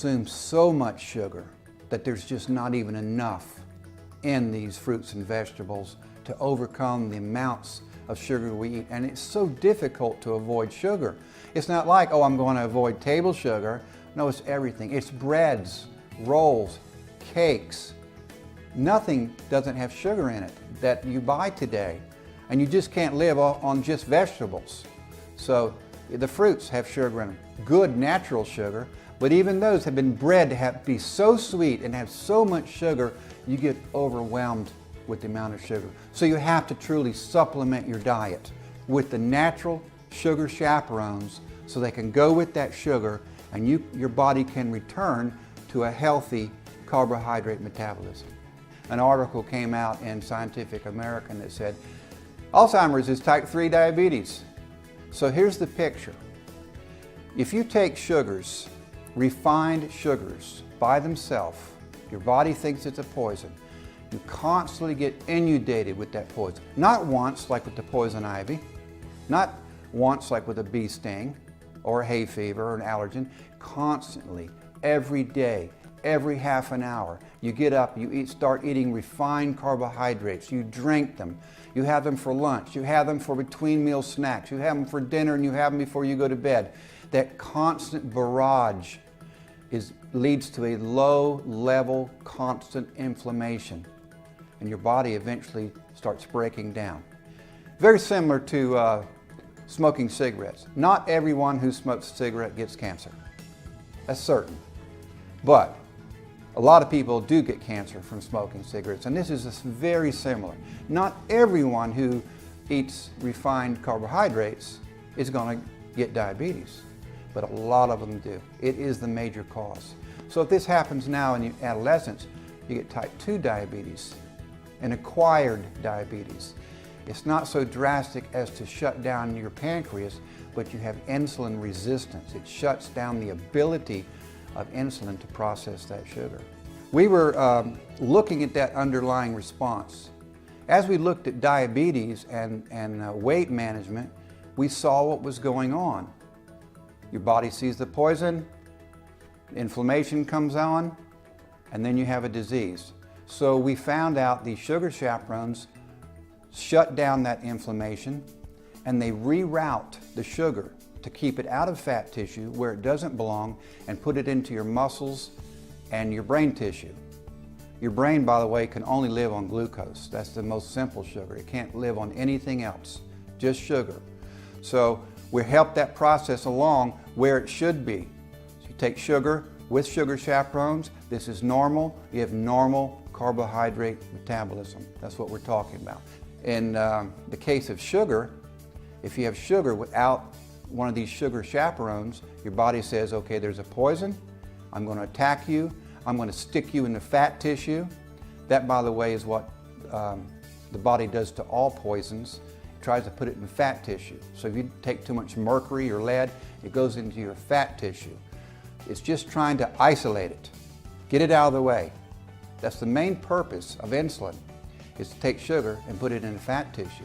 consume so much sugar that there's just not even enough in these fruits and vegetables to overcome the amounts of sugar we eat. And it's so difficult to avoid sugar. It's not like, oh, I'm going to avoid table sugar. No, it's everything. It's breads, rolls, cakes. Nothing doesn't have sugar in it that you buy today. And you just can't live on just vegetables. So the fruits have sugar in them, good natural sugar, but even those have been bred to be so sweet and have so much sugar, you get overwhelmed with the amount of sugar. So you have to truly supplement your diet with the natural sugar chaperones so they can go with that sugar and your body can return to a healthy carbohydrate metabolism. An article came out in Scientific American that said, Alzheimer's is type 3 diabetes. So here's the picture. If you take sugars, refined sugars, by themselves, your body thinks it's a poison. You constantly get inundated with that poison. Not once, like with the poison ivy, not once, like with a bee sting, or a hay fever, or an allergen. Constantly, every day, every half an hour, you get up, you start eating refined carbohydrates, you drink them, you have them for lunch, you have them for between meal snacks, you have them for dinner, and you have them before you go to bed. That constant barrage leads to a low-level, constant inflammation, and your body eventually starts breaking down. Very similar to smoking cigarettes. Not everyone who smokes a cigarette gets cancer. That's certain. But a lot of people do get cancer from smoking cigarettes, and this is very similar. Not everyone who eats refined carbohydrates is going to get diabetes, but a lot of them do. It is the major cause. So if this happens now in adolescence, you get type 2 diabetes and acquired diabetes. It's not so drastic as to shut down your pancreas, but you have insulin resistance. It shuts down the ability of insulin to process that sugar. We were looking at that underlying response. As we looked at diabetes and weight management, we saw what was going on. Your body sees the poison, inflammation comes on, and then you have a disease. So we found out these sugar chaperones shut down that inflammation, and they reroute the sugar to keep it out of fat tissue where it doesn't belong and put it into your muscles and your brain tissue. Your brain, by the way, can only live on glucose. That's the most simple sugar. It can't live on anything else, just sugar. So we help that process along where it should be. So you take sugar with sugar chaperones. This is normal. You have normal carbohydrate metabolism. That's what we're talking about. In the case of sugar, if you have sugar without one of these sugar chaperones, your body says, okay, there's a poison, I'm going to attack you, I'm going to stick you in the fat tissue. That, by the way, is what the body does to all poisons. It tries to put it in fat tissue. So if you take too much mercury or lead, it goes into your fat tissue. It's just trying to isolate it, get it out of the way. That's the main purpose of insulin, is to take sugar and put it in the fat tissue.